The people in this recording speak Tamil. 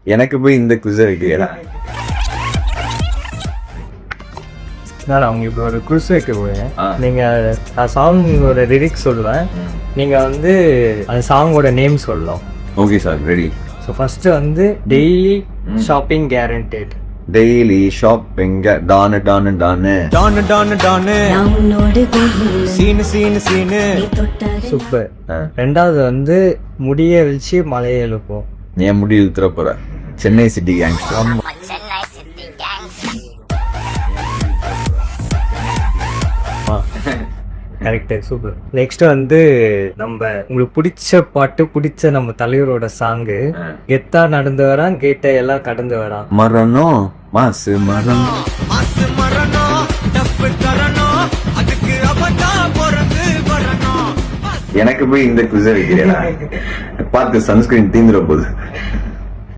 எனக்கு போய் இந்த குவிஸ் வைக்கிறா. நான் உங்களுக்கு ஒரு குவிஸ் வைக்க போறேன். நீங்க சாங் ஒரு லிரிக்ஸ் சொல்லுவேன், நீங்க வந்து அந்த சாங்கோட நேம் சொல்லலாம். Okay sir, ready. So first வந்து daily shopping guaranteed. Daily shopping டானு டானு டானு டானு டானு டானு சீனு சீனு சீனு. சூப்பர். ரெண்டாவது வந்து முடிய வச்சு மலையை எழுப்போம். என் முடி இழுத்துற போற Chennai city gangster. Correct, super. Next வந்து நம்ம உங்களுக்கு பிடிச்ச பாட்டு, பிடிச்ச நம்ம தலைவரோட சாங்கு. கெத்தா நடந்து வரான், கேட்ட எல்லாம் கடந்து வரான். மரணம் மாசு மரம். மாசு மரணம் டப்பு தரணும், அதுக்கு அவதா பிறந்து வரணும். எனக்கு போய் இந்த குவிஸ் வைக்கிறேன். பார்த்து சன்ஸ்கிரீன் தீந்துட போகுது.